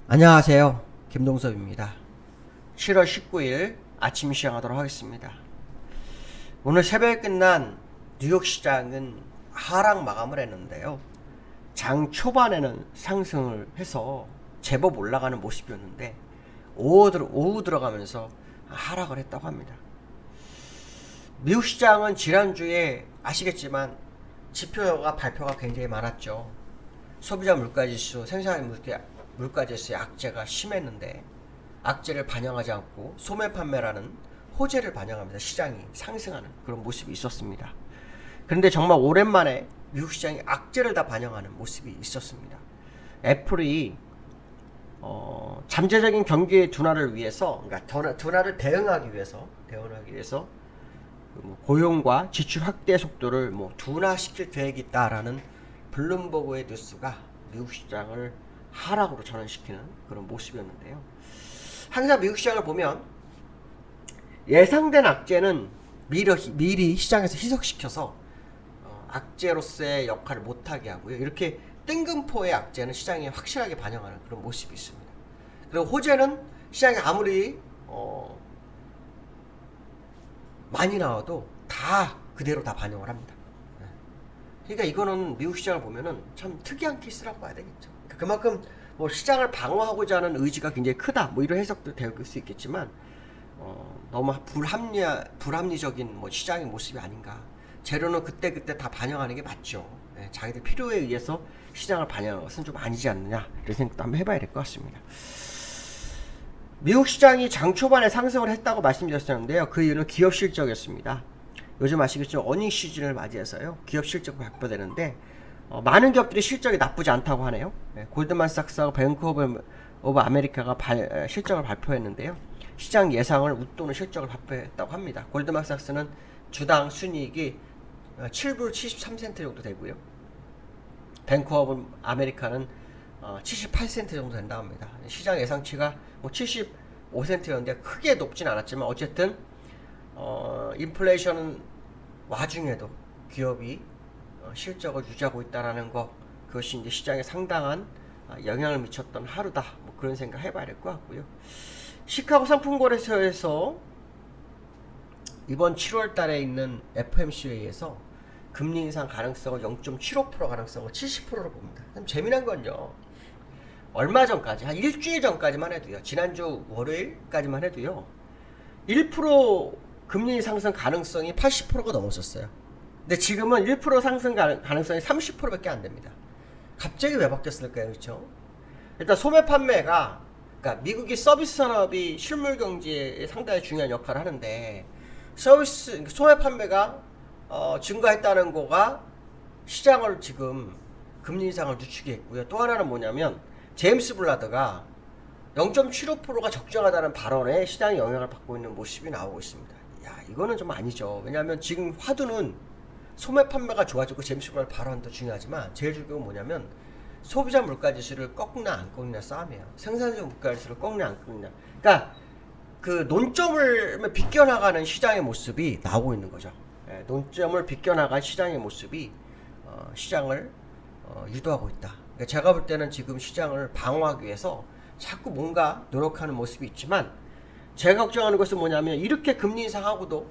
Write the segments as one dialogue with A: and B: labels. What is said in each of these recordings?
A: 안녕하세요. 김동섭입니다. 7월 19일 아침 시작하도록 하겠습니다. 오늘 새벽에 끝난 뉴욕 시장은 하락 마감을 했는데요. 장 초반에는 상승을 해서 제법 올라가는 모습이었는데 오후 들어가면서 하락을 했다고 합니다. 미국 시장은 지난주에 아시겠지만 지표가 발표가 굉장히 많았죠. 소비자 물가지수, 생산 물가지수의 악재가 심했는데 악재를 반영하지 않고 소매 판매라는 호재를 반영하면서 시장이 상승하는 그런 모습이 있었습니다. 그런데 정말 오랜만에 미국 시장이 악재를 다 반영하는 모습이 있었습니다. 애플이 잠재적인 경기 둔화를 위해서, 그러니까 둔화를 대응하기 위해서 고용과 지출 확대 속도를 둔화시킬 계획이 있다라는 블룸버그의 뉴스가 미국 시장을 하락으로 전환시키는 그런 모습이었는데요. 항상 미국 시장을 보면 예상된 악재는 미리 시장에서 희석시켜서 악재로서의 역할을 못하게 하고요. 이렇게 뜬금포의 악재는 시장에 확실하게 반영하는 그런 모습이 있습니다. 그리고 호재는 시장에 아무리 많이 나와도 다 그대로 다 반영을 합니다. 그러니까 이거는 미국 시장을 보면은 참 특이한 케이스라고 봐야 되겠죠. 그만큼 시장을 방어하고자 하는 의지가 굉장히 크다, 이런 해석도 될 수 있겠지만 너무 불합리적인 시장의 모습이 아닌가. 재료는 그때 다 반영하는 게 맞죠. 자기들 필요에 의해서 시장을 반영하는 것은 좀 아니지 않느냐, 이런 생각도 한번 해봐야 될 것 같습니다. 미국 시장이 장 초반에 상승을 했다고 말씀드렸었는데요. 그 이유는 기업 실적이었습니다. 요즘 아시겠죠? 어닝 시즌을 맞이해서요, 기업 실적 발표되는데 많은 기업들이 실적이 나쁘지 않다고 하네요. 골드만삭스하고 뱅크 오브 아메리카가 실적을 발표했는데요. 시장 예상을 웃도는 실적을 발표했다고 합니다. 골드만삭스는 주당 순이익이 7불 73센트 정도 되고요. 뱅크 오브 아메리카는 78센트 정도 된다고 합니다. 시장 예상치가 75센트였는데 크게 높진 않았지만 어쨌든 인플레이션 와중에도 기업이 실적을 유지하고 있다라는 거, 그것이 이제 시장에 상당한 영향을 미쳤던 하루다, 그런 생각 해봐야 될 것 같고요. 시카고 상품거래소에서 이번 7월 달에 있는 FOMC 회의에서 금리 인상 가능성을 0.75% 가능성을 70%로 봅니다. 참 재미난 건요, 얼마 전까지, 한 일주일 전까지만 해도요, 지난주 월요일까지만 해도요, 1% 금리 상승 가능성이 80%가 넘었었어요. 근데 지금은 1% 상승 가능성이 30%밖에 안 됩니다. 갑자기 왜 바뀌었을까요? 그렇죠? 일단 소매 판매가, 그러니까 미국이 서비스 산업이 실물 경제에 상당히 중요한 역할을 하는데, 소매 판매가 증가했다는 거가 시장을 지금 금리 인상을 늦추게 했고요. 또 하나는 뭐냐면 제임스 블라드가 0.75%가 적정하다는 발언에 시장이 영향을 받고 있는 모습이 나오고 있습니다. 야, 이거는 좀 아니죠. 왜냐하면 지금 화두는 소매 판매가 좋아지고 제임스 블라드 발언도 중요하지만 제일 중요한 건 뭐냐면 소비자 물가지수를 꺾나 안 꺾냐 싸움이에요. 생산자 물가지수를 꺾냐 안 꺾냐. 그러니까 그 논점을 비껴나가는 시장의 모습이 나오고 있는 거죠. 논점을 비껴나간 시장의 모습이 시장을 유도하고 있다. 그러니까 제가 볼 때는 지금 시장을 방어하기 위해서 자꾸 뭔가 노력하는 모습이 있지만, 제가 걱정하는 것은 뭐냐면 이렇게 금리 인상하고도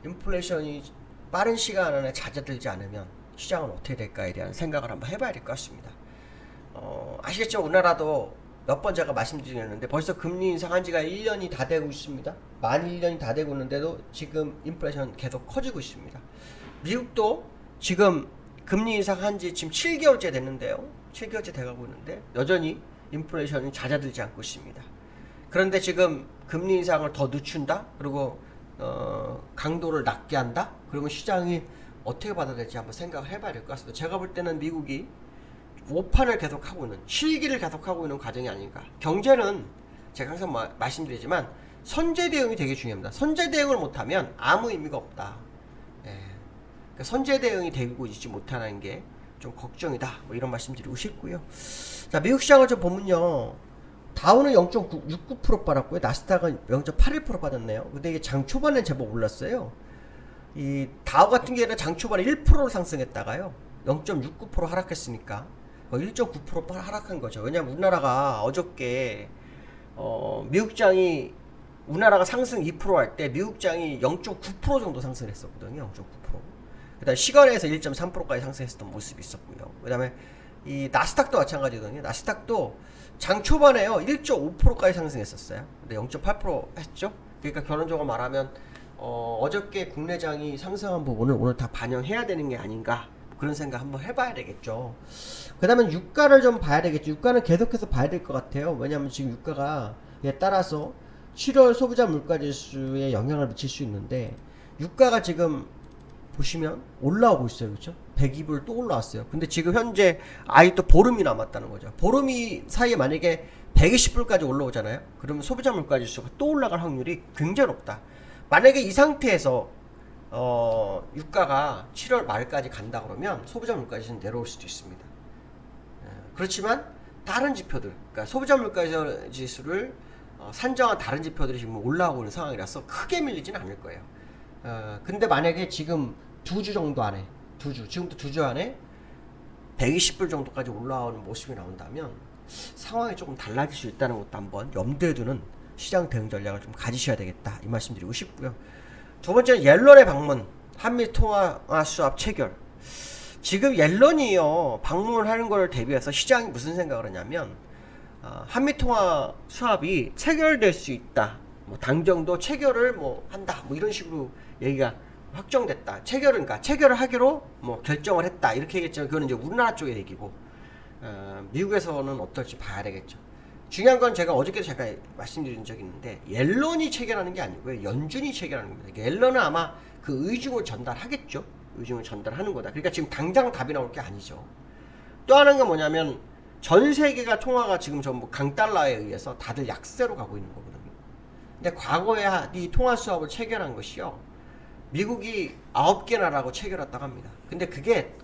A: 인플레이션이 빠른 시간 안에 잦아들지 않으면 시장은 어떻게 될까에 대한 생각을 한번 해봐야 될 것 같습니다. 아시겠죠? 우리나라도 몇 번 제가 말씀드렸는데 벌써 금리 인상한 지가 1년이 다 되고 있습니다. 만 1년이 다 되고 있는데도 지금 인플레이션 계속 커지고 있습니다. 미국도 지금 금리 인상한 지 지금 7개월째 됐는데요. 7개월째 돼가고 있는데 여전히 인플레이션이 잦아들지 않고 있습니다. 그런데 지금 금리 인상을 더 늦춘다? 그리고 강도를 낮게 한다? 그러면 시장이 어떻게 받아들일지 한번 생각을 해봐야 될 것 같습니다. 제가 볼 때는 미국이 오판을 계속하고 있는, 실기를 계속하고 있는 과정이 아닌가. 경제는 제가 항상 말씀드리지만 선제 대응이 되게 중요합니다. 선제 대응을 못하면 아무 의미가 없다. 그러니까 선제 대응이 되고 있지 못하는 게 좀 걱정이다, 이런 말씀 드리고 싶고요. 자, 미국 시장을 좀 보면요, 다우는 0.69% 받았고요, 나스닥은 0.81% 받았네요. 근데 이게 장 초반에 제법 올랐어요. 이 다우 같은 경우에는 장 초반에 1%로 상승했다가요 0.69% 하락했으니까 거의 1.9% 하락한 거죠. 왜냐면 우리나라가 어저께 미국장이 우리나라가 상승 2% 할 때 미국장이 0.9% 정도 상승했었거든요. 0.9%. 그다음 시간에서 1.3%까지 상승했었던 모습이 있었고요. 그다음에 이 나스닥도 마찬가지거든요. 나스닥도 장 초반에요 1.5%까지 상승했었어요. 근데 0.8% 했죠. 그러니까 결론적으로 말하면 어저께 국내장이 상승한 부분을 오늘 다 반영해야 되는 게 아닌가 그런 생각 한번 해봐야 되겠죠. 그 다음에 유가를 좀 봐야 되겠죠. 유가는 계속해서 봐야 될 것 같아요. 왜냐하면 지금 유가가 에 따라서 7월 소비자 물가지수에 영향을 미칠 수 있는데 유가가 지금 보시면 올라오고 있어요. 그렇죠? 102불 또 올라왔어요. 근데 지금 현재 아직도 보름이 남았다는 거죠. 보름이 사이에 만약에 120불까지 올라오잖아요. 그러면 소비자 물가지수가 또 올라갈 확률이 굉장히 높다. 만약에 이 상태에서 유가가 7월 말까지 간다 그러면 소비자 물가지수는 내려올 수도 있습니다. 그렇지만 다른 지표들, 그러니까 소비자 물가지수를 산정한 다른 지표들이 지금 올라오고 있는 상황이라서 크게 밀리지는 않을 거예요. 근데 만약에 지금 2주 정도 안에, 지금부터 2주 안에 120불 정도까지 올라오는 모습이 나온다면 상황이 조금 달라질 수 있다는 것도 한번 염두에 두는 시장 대응 전략을 좀 가지셔야 되겠다. 이 말씀 드리고 싶고요. 두 번째는 옐런의 방문, 한미 통화 수합 체결. 지금 옐런이요, 방문하는 걸 대비해서 시장이 무슨 생각을 하냐면, 한미 통화 수합이 체결될 수 있다. 뭐 당정도 체결을 뭐 한다. 뭐 이런 식으로 얘기가 확정됐다. 그러니까 체결을 하기로 뭐 결정을 했다. 이렇게 얘기했지만 그거는 이제 우리나라 쪽의 얘기고, 미국에서는 어떨지 봐야 되겠죠. 중요한 건 제가 어저께도 잠깐 말씀드린 적이 있는데 옐런이 체결하는 게 아니고요. 연준이 체결하는 겁니다. 옐런은 아마 그 의중을 전달하겠죠. 의중을 전달하는 거다. 그러니까 지금 당장 답이 나올 게 아니죠. 또 하나는 건 뭐냐면 전 세계가 통화가 지금 전부 강달러에 의해서 다들 약세로 가고 있는 거거든요. 근데 과거에 이 통화 수합을 체결한 것이요. 미국이 9개 나라하고 체결했다고 합니다. 근데 그게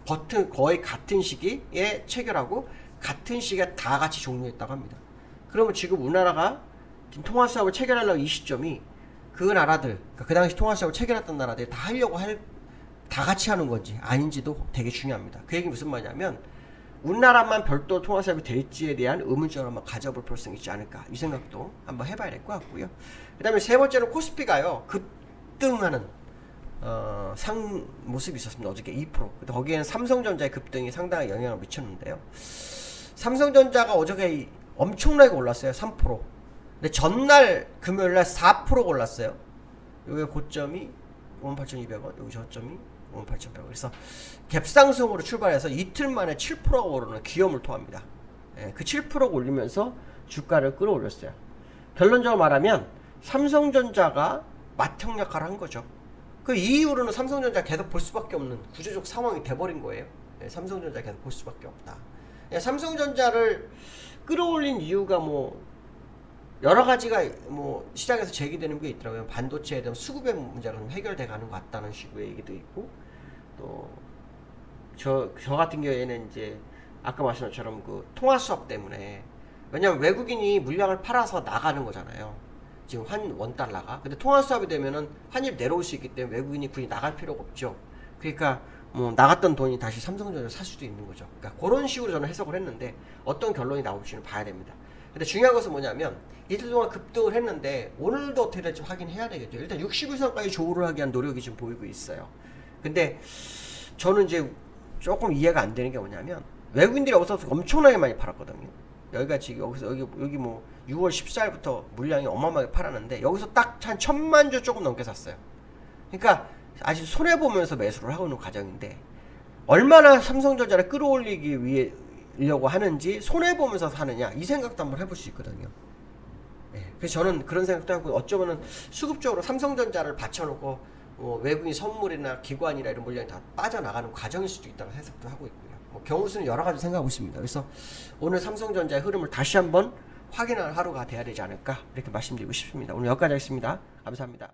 A: 거의 같은 시기에 체결하고 같은 시기에 다 같이 종료했다고 합니다. 그러면 지금 우리나라가 통화 수합을 체결하려고 이 시점이 그 나라들, 그러니까 그 당시 통화 수합을 체결했던 나라들이 다 같이 하는 건지 아닌지도 되게 중요합니다. 그 얘기 무슨 말이냐면 우리나라만 별도 통화 수합이 될지에 대한 의문점을 한번 가져볼 필요성이 있지 않을까 이 생각도 한번 해봐야 될 것 같고요. 그 다음에 세 번째는 코스피가요 급등하는 모습이 있었습니다. 어저께 2%. 거기에는 삼성전자의 급등이 상당히 영향을 미쳤는데요. 삼성전자가 어저께 엄청나게 올랐어요. 3%. 근데 전날 금요일날 4% 올랐어요. 여기 고점이 58,200원, 여기 저점이 58,100원. 그래서 갭상승으로 출발해서 이틀 만에 7%가 오르는 기염을 토합니다. 그 7%가 올리면서 주가를 끌어올렸어요. 결론적으로 말하면 삼성전자가 맏형 역할을 한 거죠. 그 이후로는 삼성전자 계속 볼 수밖에 없는 구조적 상황이 돼버린 거예요. 삼성전자 계속 볼 수밖에 없다. 삼성전자를 끌어올린 이유가 뭐 여러 가지가 뭐 시장에서 제기되는 게 있더라고요. 반도체에 대한 수급의 문제가 좀 해결돼 가는 것 같다는 식의 얘기도 있고, 또 저 같은 경우에는 이제 아까 말씀한 것처럼 그 통화 수합 때문에, 왜냐면 외국인이 물량을 팔아서 나가는 거잖아요. 지금 원달러가. 근데 통화 수합이 되면은 환율 내려올 수 있기 때문에 외국인이 굳이 나갈 필요가 없죠. 그러니까 뭐 나갔던 돈이 다시 삼성전자를 살 수도 있는 거죠. 그러니까 그런 식으로 저는 해석을 했는데 어떤 결론이 나올지는 봐야 됩니다. 근데 중요한 것은 뭐냐면 이틀 동안 급등을 했는데 오늘도 어떻게 될지 확인해야 되겠죠. 일단 60일선까지 조우를 하기 위한 노력이 지금 보이고 있어요. 근데 저는 이제 조금 이해가 안 되는 게 뭐냐면 외국인들이 여기서 엄청나게 많이 팔았거든요. 여기가 지금 여기 뭐 6월 14일부터 물량이 어마어마하게 팔았는데 여기서 딱 한 1,000만 주 조금 넘게 샀어요. 그러니까 아직 손해보면서 매수를 하고 있는 과정인데 얼마나 삼성전자를 끌어올리기 위해려고 하는지 손해보면서 사느냐 이 생각도 한번 해볼 수 있거든요. 그래서 저는 그런 생각도 하고 어쩌면은 수급적으로 삼성전자를 받쳐놓고 외국인 선물이나 기관이나 이런 물량이 다 빠져나가는 과정일 수도 있다는 해석도 하고 있고요. 경우수는 여러 가지 생각하고 있습니다. 그래서 오늘 삼성전자의 흐름을 다시 한번 확인하는 하루가 돼야 되지 않을까 이렇게 말씀드리고 싶습니다. 오늘 여기까지 하겠습니다. 감사합니다.